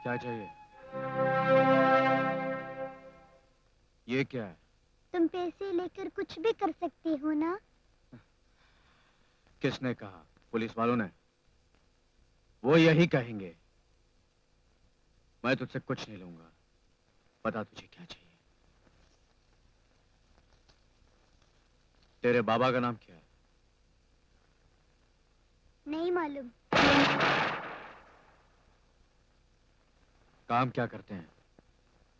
क्या चाहिए? ये क्या है? तुम पैसे लेकर कुछ भी कर सकते हो ना? किसने कहा? पुलिस वालों ने? वो यही कहेंगे। मैं तुझसे कुछ नहीं लूंगा। बता तुझे क्या चाहिए? तेरे बाबा का नाम क्या है? नहीं मालूम। काम क्या करते हैं?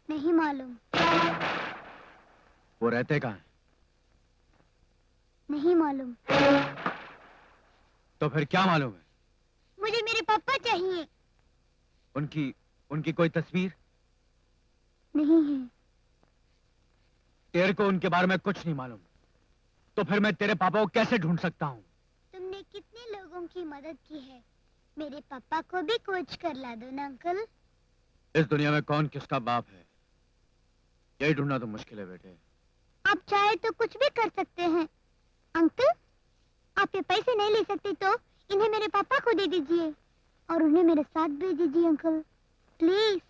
नहीं मालूम। वो रहते कहाँ हैं? नहीं मालूम। तो फिर क्या मालूम है? मुझे मेरे पापा चाहिए। उनकी उनकी कोई तस्वीर? नहीं है। तेरे को उनके बारे में कुछ नहीं मालूम, तो फिर मैं तेरे पापा को कैसे ढूंढ सकता हूँ? तुमने कितने लोगों की मदद की है। मेरे पापा को भी खोज कर ला दो ना अंकल। इस दुनिया में कौन किसका बाप है, यही ढूंढना तो मुश्किल है बेटे। आप चाहे तो कुछ भी कर सकते हैं अंकल। आप ये पैसे नहीं ले सकते तो इन्हें मेरे पापा को दे दीजिए और उन्हें मेरे साथ भेज दीजिए अंकल, प्लीज।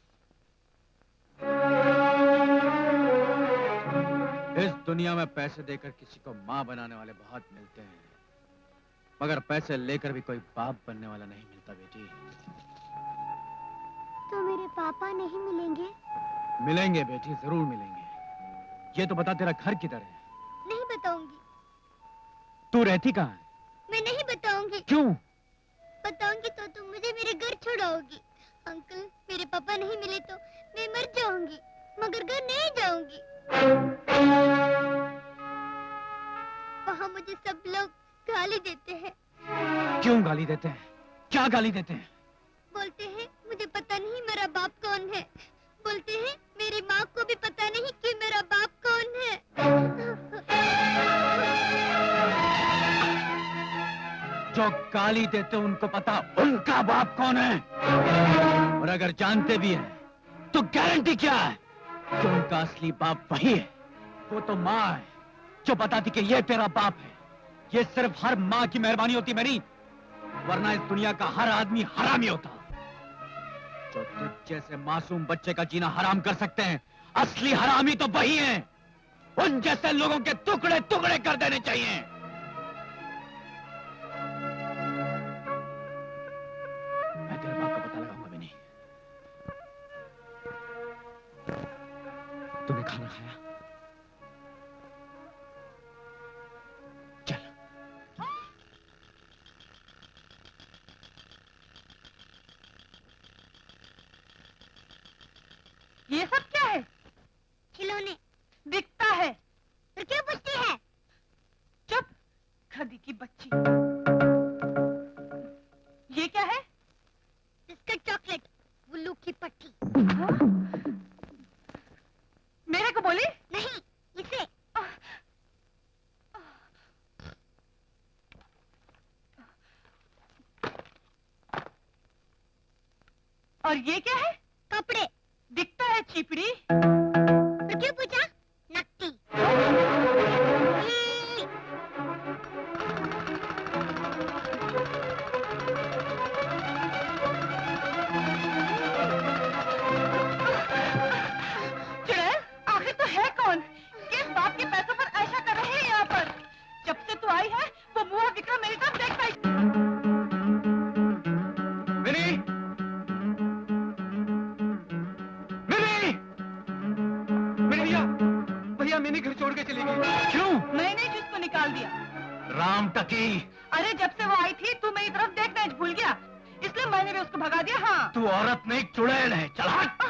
इस दुनिया में पैसे देकर किसी को माँ बनाने वाले बहुत मिलते हैं, मगर पैसे लेकर भी कोई बाप बनने वाला नहीं मिलता बेटी। तो मेरे पापा नहीं मिलेंगे? मिलेंगे बेटी, जरूर मिलेंगे। ये तो बता, तेरा घर किधर है? नहीं बताऊंगी। तू रहती कहाँ है? मैं नहीं बताऊंगी। क्यों? बताऊंगी तो तुम मुझे मेरे घर छोड़ाओगी। अंकल, मेरे पापा नहीं मिले तो मैं मर जाऊंगी, मगर घर नहीं जाऊंगी। वहाँ मुझे सब लोग गाली देते हैं। क्यों गाली देते हैं? क्या गाली देते हैं? बोलते हैं मुझे पता नहीं मेरा बाप कौन है। बोलते हैं मेरी माँ को भी पता नहीं कि मेरा बाप कौन है। जो गाली देते उनको पता उनका बाप कौन है, और अगर जानते भी हैं तो गारंटी क्या है कि उनका असली बाप वही है? वो तो माँ है जो बताती कि ये तेरा बाप है। ये सिर्फ हर माँ की मेहरबानी होती मेरी, वरना इस दुनिया का हर आदमी हरामी होता। जो तुझ जैसे मासूम बच्चे का जीना हराम कर सकते हैं, असली हरामी तो वही हैं। उन जैसे लोगों के टुकड़े टुकड़े कर देने चाहिए। मैं तेरे बाप का पता लगाऊंगा भी नहीं। तूने खाना खाया? चल। ये सब क्या है? खिलौने। दिखता है। फिर क्यों पूछती है? चुप, खदी की बच्ची। ये क्या है? बिस्किट चॉकलेट, उल्लू की पट्टी। हाँ? मेरे को बोली? नहीं, इसे। और ये क्या है? कपड़े। दिखता है चिपड़ी। फिर क्यों पूछा? नकटी। चुड़ैल, आखिर तो है कौन? किस बाप के पैसों पर ऐसा कर रहे हैं यहाँ पर? जब से तू आई है, वो मुआ विक्रम मेरी तरफ देखता ही। मिनी! मिनी! मिनी भैया! भैया मिनी घर छोड़ के चली गई। क्यों? मैंने जिसको निकाल दिया। राम टकी! अरे जब से वो आई थी, तू मेरी तरफ देखना ही भूल गया, इसलिए मैंने भी उसको भगा दिया। हाँ। तू औरत नहीं चुड़ैल है। चल हट!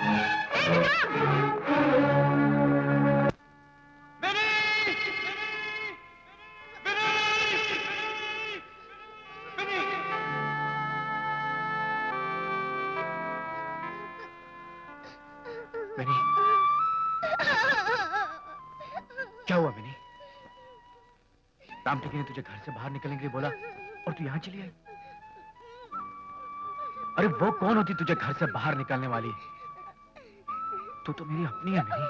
ए, विक्रम! मिनी! मिनी! मिनी! क्या हुआ मिनी? राम टकी ने तुझे घर से बाहर निकलने के लिए बोला और तू यहाँ चली आई? अरे वो कौन होती तुझे घर से बाहर निकालने वाली? तू तो मेरी अपनी है मिनी।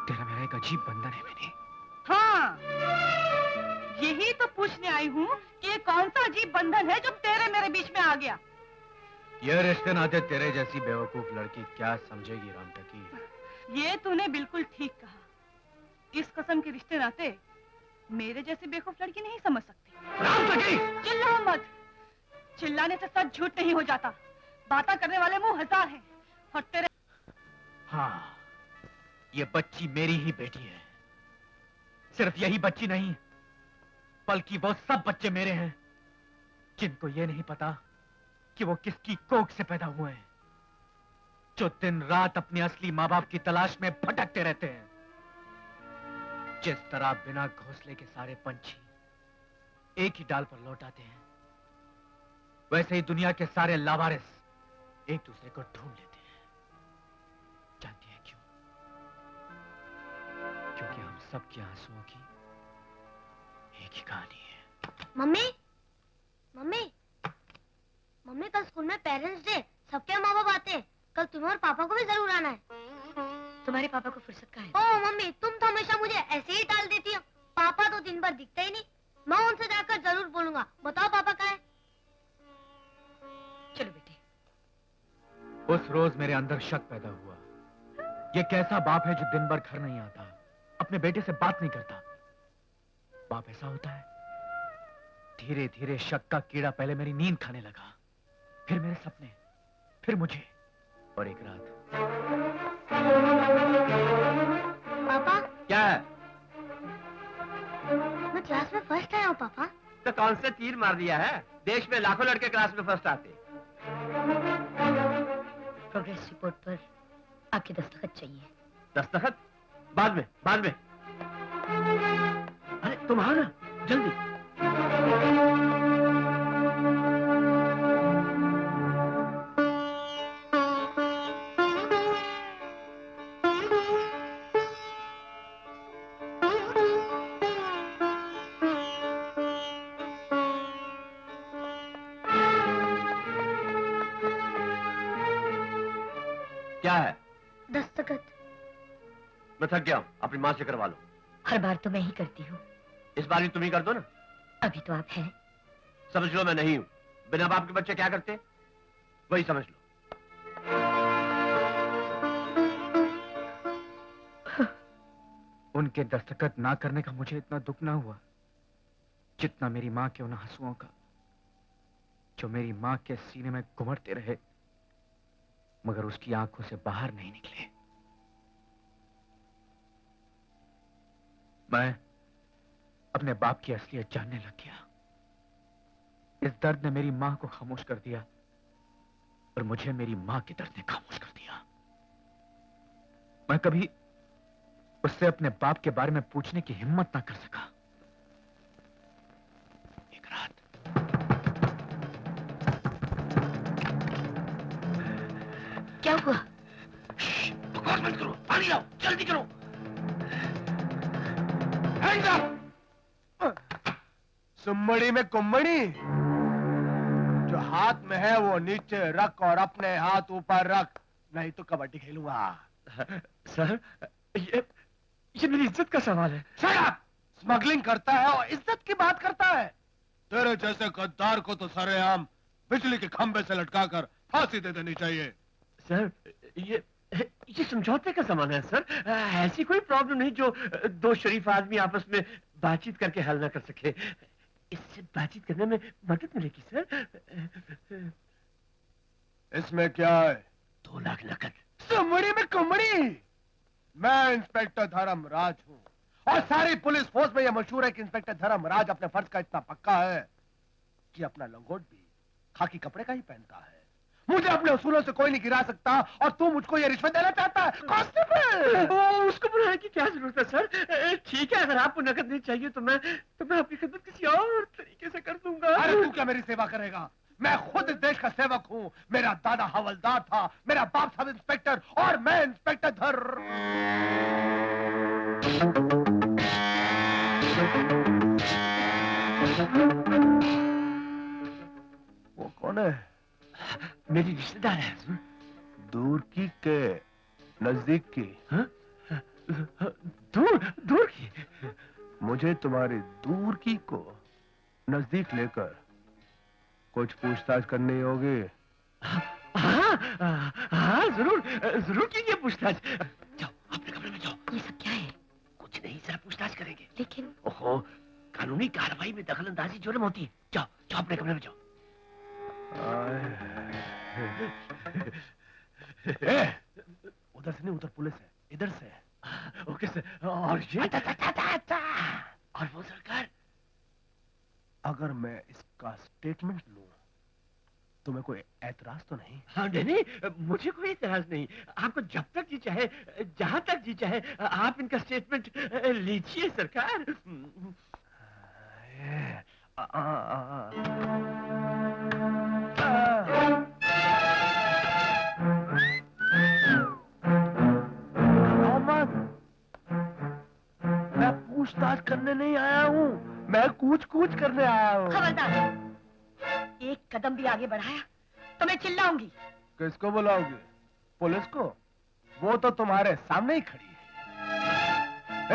तेरा मेरा एक अजीब बंधन है मिनी। हाँ, यही तो पूछने आई हूँ कि ये कौन सा अजीब बंधन है जो तेरे मेरे बीच में आ गया? ये रिश्ते नाते तेरे जैसी बेवकूफ लड़की क्या समझेगी रामटकी? ये तूने बिल्कुल ठीक कहा। इस कसम के रिश्ते नाते मेरे जैसी बेवकूफ लड़की नहीं समझ सकती। रामटकी! चिल्लाओ मत। चिल्लाने से सच झूठ नहीं हो जाता। बातें करने वाले मुंह हजार हैं और तेरे। हाँ, ये बच्ची मेरी ही बेटी है। सिर्फ यही बच्ची नहीं, बल्कि वो सब बच्चे मेरे हैं जिनको ये नहीं पता कि वो किसकी कोख से पैदा हुए हैं, जो दिन रात अपने असली माँ बाप की तलाश में भटकते रहते हैं। जिस तरह बिना घोंसले के सारे पंछी एक ही डाल पर लौट आते हैं, वैसे ही दुनिया के सारे लावारिस एक दूसरे को ढूंढ लेते हैं। जानती है क्यों? क्योंकि हम सबके आंसुओं की एक ही कहानी है। मम्मी, मम्मी, मम्मी, कल स्कूल में पेरेंट्स डे, सबके माँ बाप आते हैं। कल तुम्हें और पापा को भी जरूर आना है। तुम्हारे पापा को फुर्सत कहाँ है? ओ मम्मी, तुम तो हमेशा मुझे ऐसे ही टाल देती हो। पापा तो दिन भर दिखते ही नहीं। मैं उनसे जाकर जरूर बोलूंगा। बताओ पापा कहाँ है? चलो बेटे। उस रोज मेरे अंदर शक पैदा हुआ। ये कैसा बाप है जो दिन भर घर नहीं आता, अपने बेटे से बात नहीं करता? बाप ऐसा होता है? धीरे धीरे शक का कीड़ा पहले मेरी नींद खाने लगा, फिर मेरे सपने, फिर मुझे, और एक रात। पापा, क्या है? मैं क्लास में फर्स्ट आया हूँ पापा। तो कौन से तीर मार दिया है? देश में लाखों लड़के क्लास में फर्स्ट आते। प्रोग्रेस रिपोर्ट पर आपके दस्तखत चाहिए। दस्तखत? बाद में, बाद में। अरे तुम आओ ना, जल्दी। क्या है? दस्तखत। मैं थक गया हूँ, अपनी माँ से करवा लो। हर बार तो मैं ही करती हूँ। इस बार ही तुम ही कर दो ना। अभी तो आप हैं। समझ लो मैं नहीं हूँ। बिना बाप के बच्चे क्या करते, वही समझ लो। उनके दस्तखत ना करने का मुझे इतना दुख ना हुआ जितना मेरी माँ के उन आंसुओं का, जो मेरी माँ के सीने में घुमड़ते रहे मगर उसकी आंखों से बाहर नहीं निकले। मैं अपने बाप की असलियत जानने लग गया। इस दर्द ने मेरी मां को खामोश कर दिया और मुझे मेरी मां के दर्द ने खामोश कर दिया। मैं कभी उससे अपने बाप के बारे में पूछने की हिम्मत ना कर सका। एक रात क्या हुआ? बकवास मत करो, पानी लाओ, जल्दी करो। Hands up! सुम्मड़ी में कुम्मड़ी, जो हाथ में है वो नीचे रख और अपने हाथ ऊपर रख, नहीं तो कबड्डी खेलूंगा। सर, ये मेरी इज्जत का सवाल है। Shut up! स्मगलिंग करता है और इज्जत की बात करता है। तेरे जैसे गद्दार को तो सरेआम बिजली के खंभे से लटकाकर फांसी दे देनी चाहिए। सर, ये समझौते का सामान है सर। ऐसी कोई प्रॉब्लम नहीं जो दो शरीफ आदमी आपस में बातचीत करके हल ना कर सके। इससे बातचीत करने में मदद मिलेगी सर। इसमें क्या है? 2 लाख नकद। सुम्मड़ी में कुम्मड़ी, मैं इंस्पेक्टर धर्मराज हूँ और सारी पुलिस फोर्स में यह मशहूर है कि इंस्पेक्टर धर्मराज अपने फर्ज का इतना पक्का है कि अपना लंगोट भी खाकी कपड़े का ही पहनता है। मुझे अपने उसूलों से कोई नहीं गिरा सकता और तू मुझको ये रिश्वत देना चाहता है? कांस्टेबल! उसको बुलाने की क्या जरूरत है सर? ठीक है, अगर आपको नकद नहीं चाहिए तो मैं आपकी खिदमत किसी और तरीके से कर दूंगा। अरे तू क्या मेरी सेवा करेगा? मैं खुद इस देश का सेवक हूँ। मेरा दादा हवलदार था, मेरा बाप सब इंस्पेक्टर और मैं इंस्पेक्टर वो कौन है? मेरी रिश्तेदार है। दूर की के नजदीक की? हाँ? दूर की? मुझे तुम्हारी दूर की को नजदीक लेकर कुछ पूछताछ करनी होगी। हाँ, जरूर जरूर कीजिए पूछताछ। जाओ अपने कमरे में जाओ। ये सब क्या है? कुछ नहीं, जरा पूछताछ करेंगे। लेकिन ओहो, कानूनी कार्रवाई में दखल अंदाजी जुर्म होती है। जाओ जाओ अपने कमरे में जाओ। उधर से नहीं, उधर पुलिस है, इधर से। Okay sir. और ये और वो सरकार, अगर मैं इसका स्टेटमेंट लूं तुम्हें कोई एतराज तो नहीं? हाँ नहीं, मुझे कोई एतराज नहीं। आपको जब तक जी चाहे, जहां तक जी चाहे, आप इनका स्टेटमेंट लीजिए सरकार। मोहम्मद, मैं पूछताछ करने नहीं आया हूँ, मैं कूच कूच करने आया हूँ। खबरदार, एक कदम भी आगे बढ़ाया तो मैं चिल्लाऊंगी। किसको बुलाओगे? पुलिस को? वो तो तुम्हारे सामने ही खड़ी है।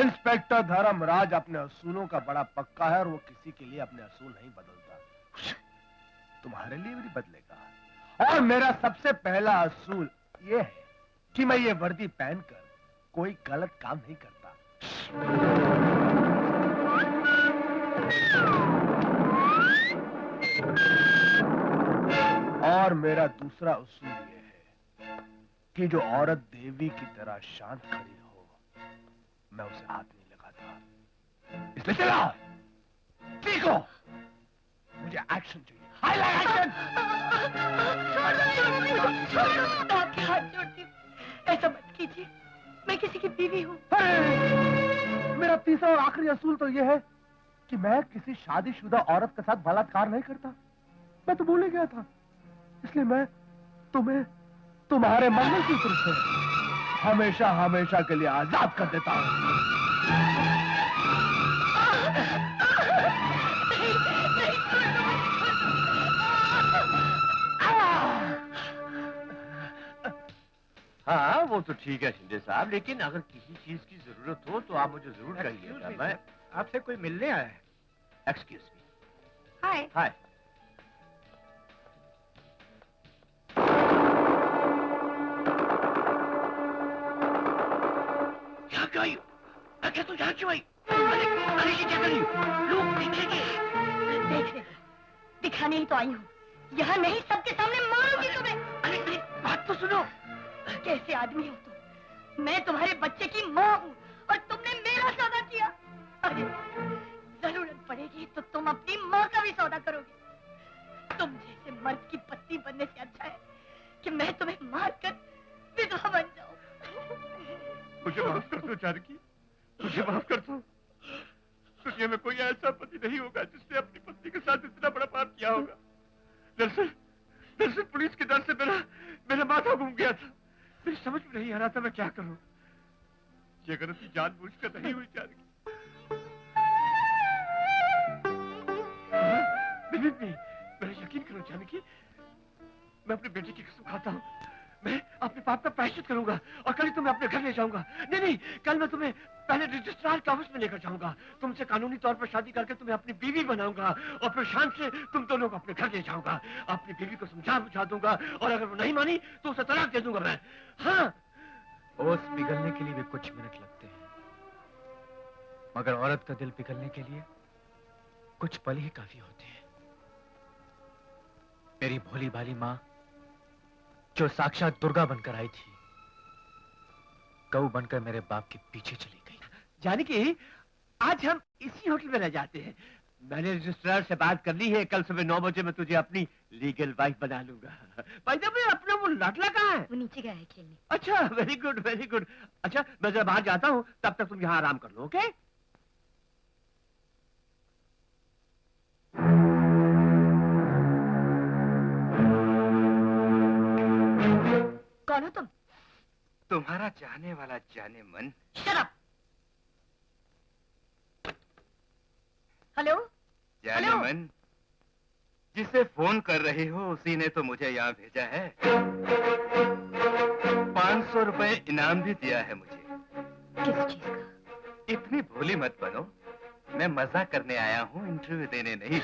इंस्पेक्टर धर्मराज अपने असूलों का बड़ा पक्का है और वो किसी के लिए अपने असूल नहीं बदलता। तुम्हारे लिए भी बदलेगा। और मेरा सबसे पहला असूल ये है कि मैं ये वर्दी पहनकर कोई गलत काम नहीं करता। और मेरा दूसरा उसूल ये है कि जो औरत देवी की तरह शांत खड़ी हो, मैं उसे हाथ नहीं लगाता। इसलिए चलाओ, सीखो, मुझे एक्शन चाहिए। I like action. आपके हाथ जोड़ती हूँ, ऐसा मत कीजिए। मैं किसी की बीवी हूँ। मेरा तीसरा और आखिरी असूल तो यह है कि मैं किसी शादीशुदा औरत के साथ बलात्कार नहीं करता। मैं तो भूल ही गया था। इसलिए मैं तुम्हें तुम्हारे मंगलसूत्र से हमेशा हमेशा के लिए आजाद कर देता हूँ। हाँ वो तो ठीक है शिंदे साहब, लेकिन अगर किसी चीज की जरूरत हो तो आप मुझे जरूर कहिएगा। मैं आपसे कोई मिलने आया है। Excuse me. हाय। हाय। क्या क्यों आई? क्या तू यहाँ क्यों आई? अरे ये क्या कर रही हो? लोग देखेंगे। देख रहे, दिखाने ही तो आई हूँ। यहाँ नहीं, सबके सामने मारूंगी तुम्हें। अरे अरे बात तो सुनो। कैसे आदमी हो तुम? मैं तुम्हारे बच्चे की माँ हूँ और तुमने मेरा सौदा किया। अरे जरूरत पड़ेगी तो तुम अपनी माँ का भी सौदा करोगे। तुम जैसे मर्द की पत्नी बनने से अच्छा है कि मैं तुम्हें मारकर विधवा बन जाऊं। मुझे माफ कर दो जानकी, मुझे माफ कर दो। दुनिया में कोई ऐसा पति नहीं होगा जिसने अपनी पत्नी के साथ इतना बड़ा पाप किया होगा। दरअसल पुलिस के डर से मेरा माथा घूम गया था। मेरी समझ में नहीं आ रहा था मैं क्या करूं। ये गलती जानबूझकर नहीं हुई जानकी। नहीं, मेरा यकीन करो जानकी, मैं अपने बेटे की कसम खाता हूँ। मैं अपने पाप का प्रायश्चित करूंगा और कल ही तुम्हें अपने घर ले जाऊंगा। नहीं, कल मैं तुम्हें पहले रजिस्ट्रार के ऑफिस में लेकर जाऊंगा। तुमसे कानूनी तौर पर शादी करके तुम्हें अपनी बीवी बनाऊंगा और फिर शाम से तुम दोनों को अपने घर ले जाऊंगा। अपनी बीवी को समझा बुझा दूंगा और अगर वो नहीं मानी तो उसे तलाक दे दूंगा मैं। हाँ, ओस पिघलने के लिए भी कुछ मिनट लगते हैं, मगर औरत का दिल पिघलने के लिए कुछ पल ही काफी होते हैं। मेरी भोली भाली माँ जो साक्षात दुर्गा बनकर आई थी, गऊ बनकर मेरे बाप के पीछे चली गई। जानकी, आज हम इसी होटल में रह जाते हैं। मैंने रजिस्ट्रार से बात कर ली है, कल सुबह 9 बजे मैं तुझे अपनी लीगल वाइफ बना लूंगा। भाई मैं अपना वो लाडला कहाँ है? वो नीचे गया है खेलने। अच्छा, वेरी गुड वेरी गुड। अच्छा मैं जरा बाहर जाता हूँ, तब तक तुम यहाँ आराम कर लो। ओके? कौन हो तुम? तुम्हारा चाहने वाला जाने मन। Shut up. हेलो? जाने हेलो? मन, जिसे फोन कर रही हो उसी ने तो मुझे यहाँ भेजा है। 500 रुपए इनाम भी दिया है मुझे। किस चीज का? इतनी भोली मत बनो। मैं मजाक करने आया हूँ, इंटरव्यू देने नहीं।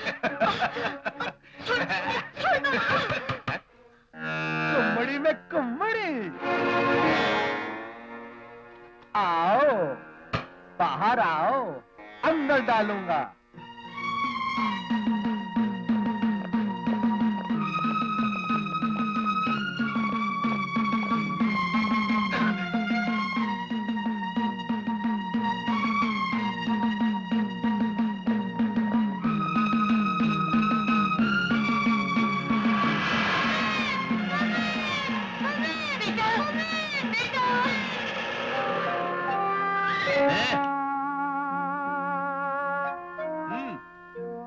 कुम्मड़ी में कुम्मड़ी। आओ, बाहर आओ, अंदर डालूंगा।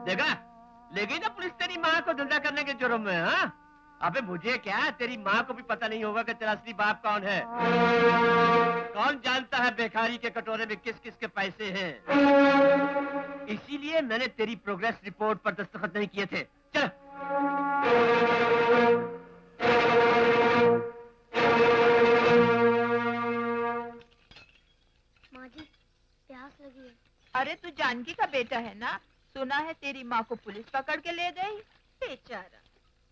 देखा, ले गई ना पुलिस तेरी माँ को धंधा करने के जुर्म में। हाँ, अबे मुझे क्या, तेरी माँ को भी पता नहीं होगा कि तेरा असली बाप कौन है। कौन जानता है बेकारी के कटोरे में किस किस के पैसे हैं। इसीलिए मैंने तेरी प्रोग्रेस रिपोर्ट पर दस्तखत नहीं किए थे। चल। माँ जी, प्यास लगी है। अरे तू जानकी का बेटा है ना, सुना है तेरी माँ को पुलिस पकड़ के ले गई। बेचारा,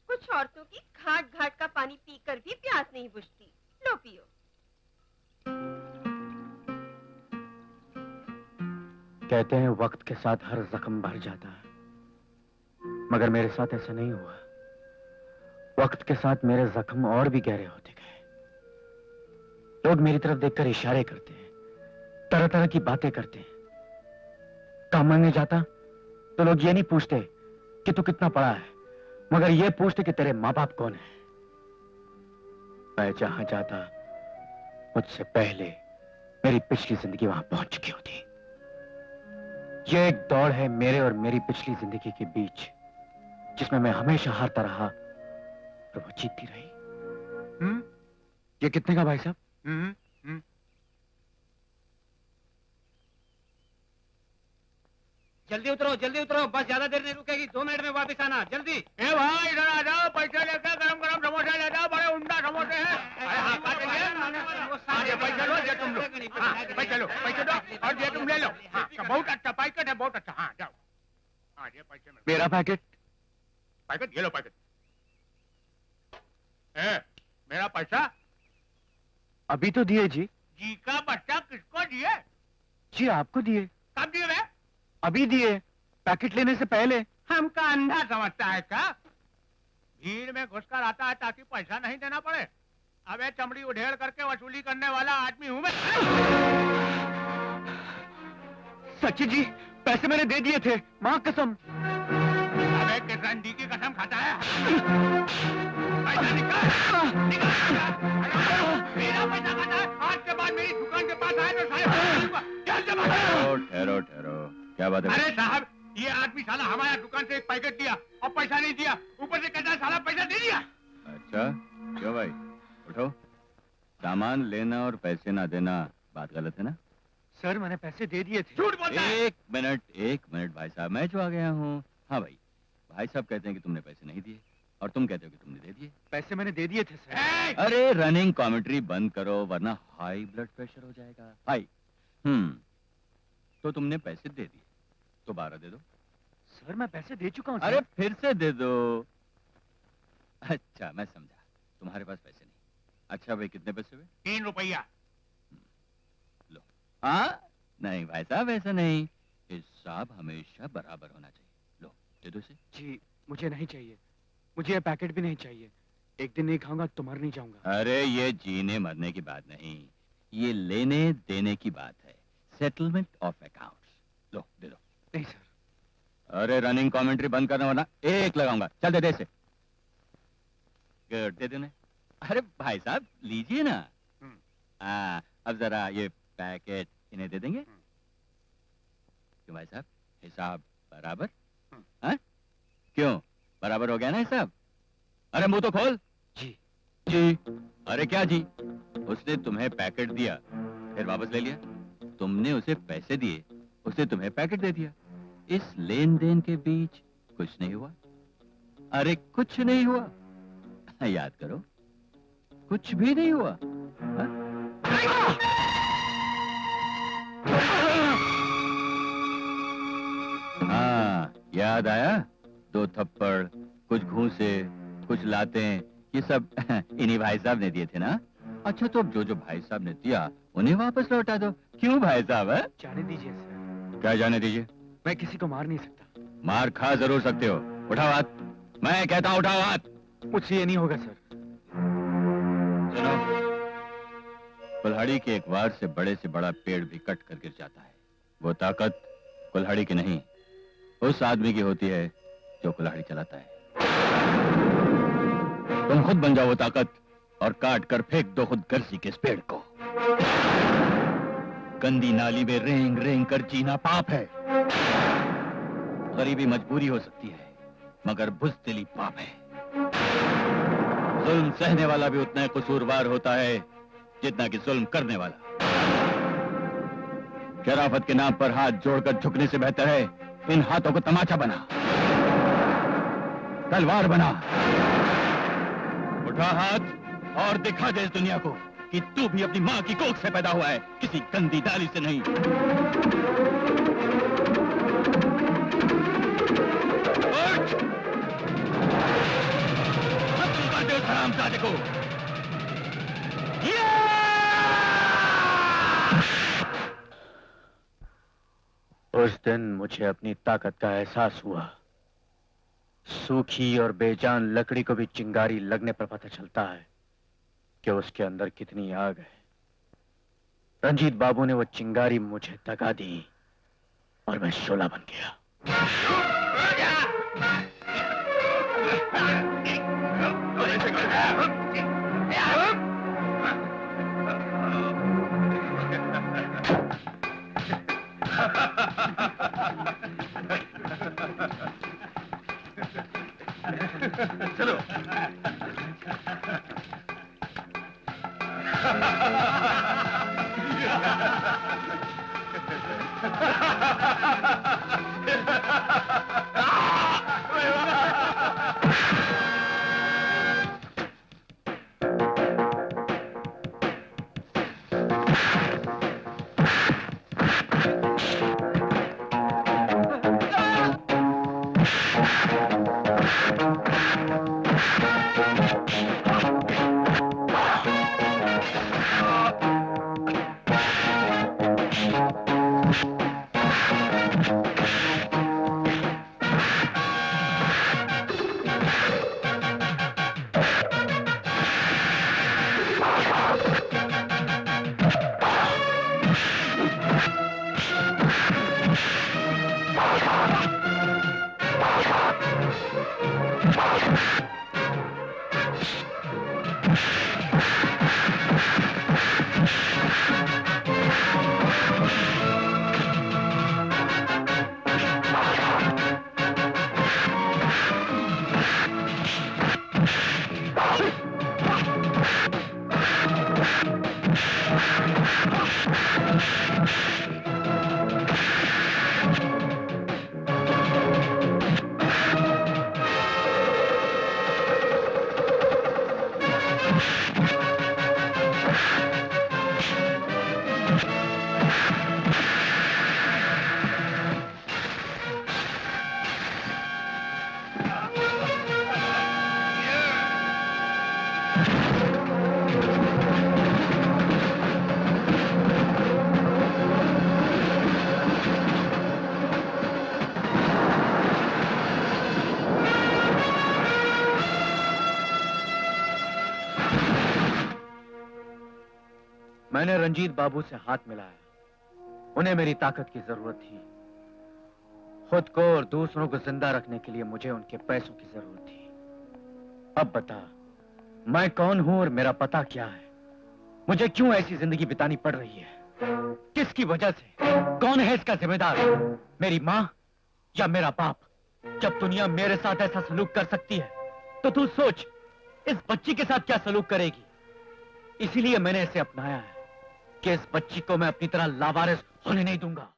कुछ औरतों की घाट घाट का पानी पीकर भी प्यास नहीं बुझती। लो पियो। कहते हैं वक्त के साथ हर जख्म भर जाता है, मगर मेरे साथ ऐसा नहीं हुआ। वक्त के साथ मेरे जख्म और भी गहरे होते गए। लोग मेरी तरफ देखकर इशारे करते हैं, तरह तरह की बातें करते हैं। काम मांगने जाता तो लोग ये नहीं पूछते कि तू कितना पढ़ा है, मगर ये पूछते कि तेरे माँ बाप कौन है। मैं जहां जाता, मुझसे पहले मेरी पिछली जिंदगी वहां पहुंच चुकी होती। ये एक दौड़ है मेरे और मेरी पिछली जिंदगी के बीच, जिसमें मैं हमेशा हारता रहा और वो जीतती रही। ये कितने का भाई साहब? जल्दी उतरो, बस ज्यादा देर नहीं रुकेगी। 2 मिनट में वापस आना, जल्दी। ए भाई, इधर आ जाओ, पैसे लेकर गरम गरम समोसे ले जाओ, बड़े उम्दा समोसे हैं। हाँ, ये पैसे लो, ये तुम लो। हाँ, पैसे लो, पैसे दो और ये तुम ले लो। हाँ, बहुत अच्छा पैकेट है, बहुत अच्छा। हाँ, जाओ। हाँ, ये पैसे में मेरा पैकेट? पैकेट, ये लो पैकेट। मेरा पैसा अभी तो दिए जी। जी का बच्चा किसको दिए? जी आपको दिए। कब दिए वे? अभी दिए, पैकेट लेने से पहले। हमका अंधा समझता है क्या? भीड़ में घुसकर आता है ताकि पैसा नहीं देना पड़े। अबे चमड़ी उधेड़ करके वसूली करने वाला आदमी हूँ मैं। सच्ची जी, पैसे मैंने दे दिए थे, माँ कसम। अबे किसान डी की कसम खाता है। पैसा निकाल, निकाल। मेरा पैसा खाता है। आज के बाद मेरी दुकान के पास आए तो ठहरो, क्या बात है? अरे साहब, ये आदमी साला हमारे दुकान से एक पैकेट दिया और पैसा नहीं दिया, ऊपर से कहता है साला पैसा दे दिया। अच्छा, क्यों भाई? उठो। सामान लेना और पैसे ना देना बात गलत है ना? सर मैंने पैसे दे दिए थे। झूठ बोलता है। एक मिनट भाई साहब, मैं जो आ गया हूँ। हाँ भाई, भाई साहब कहते हैं कि तुमने पैसे नहीं दिए और तुम कहते हो कि तुमने दे दिए। पैसे मैंने दे दिए थे सर। अरे रनिंग कॉमेंट्री बंद करो वरना हाई ब्लड प्रेशर हो जाएगा। हाई। तो तुमने पैसे दे दिए, तो 12 दे दो। सर मैं पैसे दे चुका हूँ। अरे फिर से दे दो। अच्छा मैं समझा, तुम्हारे पास पैसे नहीं। अच्छा भाई, कितने पैसे हुए? 3 रुपया। लो। हाँ नहीं भाई साहब, ऐसा नहीं, हिसाब हमेशा बराबर होना चाहिए। लो दे दो इसे। जी मुझे नहीं चाहिए, मुझे ये पैकेट भी नहीं चाहिए। एक दिन नहीं खाऊंगा तो मर नहीं जाऊंगा। अरे ये जीने मरने की बात नहीं, ये लेने देने की बात है। Settlement of accounts. लो दे दो। नहीं सर। अरे रनिंग कमेंट्री बंद करना वरना एक लगाऊंगा। चल दे दे इसे। गुड, दे देने। अरे भाई साहब लीजिए ना। अब जरा ये पैकेट इन्हें दे देंगे। क्यों भाई साहब, हिसाब बराबर? हाँ क्यों, बराबर हो गया ना हिसाब? अरे मुंह तो खोल। जी। जी? अरे क्या जी? उसने तुम्हें पैकेट दिया, फिर वापस ले लिया। तुमने उसे पैसे दिए, उसने तुम्हें पैकेट दे दिया। इस लेन देन के बीच कुछ नहीं हुआ। अरे कुछ नहीं हुआ। याद करो, कुछ भी नहीं हुआ। हाँ, याद आया? 2 थप्पड़, कुछ घूंसे, कुछ लातें, ये सब इन्हीं भाई साहब ने दिए थे ना? अच्छा, तो अब जो भाई साहब ने दिया उन्हें वापस लौटा दो। क्यों भाई साहब? है जाने दीजिए सर, क्या जाने दीजिए? मैं किसी को मार नहीं सकता। मार खा जरूर सकते हो। उठाओ हाथ। मैं कहता हूँ उठाओ हाथ। मुझसे ये नहीं होगा सर। सुनो, कुल्हाड़ी के एक वार से बड़े से बड़ा पेड़ भी कट कर गिर जाता है। वो ताकत कुल्हाड़ी की नहीं, उस आदमी की होती है जो कुल्हाड़ी चलाता है। तुम खुद बन जाओ वो ताकत और काट कर फेंक दो खुद गर्जी के इस पेड़ को। गंदी नाली में रेंग रेंग कर जीना पाप है। गरीबी मजबूरी हो सकती है, मगर बुज़दिली पाप है। जुल्म सहने वाला भी उतना ही कसूरवार होता है जितना कि जुल्म करने वाला। शराफत के नाम पर हाथ जोड़कर झुकने से बेहतर है इन हाथों को तमाचा बना, तलवार बना। उठा हाथ और दिखा दे इस दुनिया को कि तू भी अपनी मां की कोख से पैदा हुआ है, किसी गंदी डाली से नहीं। उठ! खत्म कर दे उस हरामजादे को। उस दिन मुझे अपनी ताकत का एहसास हुआ। सूखी और बेजान लकड़ी को भी चिंगारी लगने पर पता चलता है कि उसके अंदर कितनी आग है। रंजीत बाबू ने वो चिंगारी मुझे दगा दी और मैं शोला बन गया। चलो। मैंने रंजीत बाबू से हाथ मिलाया। उन्हें मेरी ताकत की जरूरत थी। खुद को और दूसरों को जिंदा रखने के लिए मुझे उनके पैसों की जरूरत थी। अब बता, मैं कौन हूं और मेरा पता क्या है? मुझे क्यों ऐसी जिंदगी बितानी पड़ रही है? किसकी वजह से? कौन है इसका जिम्मेदार? मेरी मां या मेरा बाप? जब दुनिया मेरे साथ ऐसा सलूक कर सकती है तो तू सोच इस बच्ची के साथ क्या सलूक करेगी। इसीलिए मैंने इसे अपनाया है कि इस बच्ची को मैं अपनी तरह लावारिस होने नहीं दूंगा।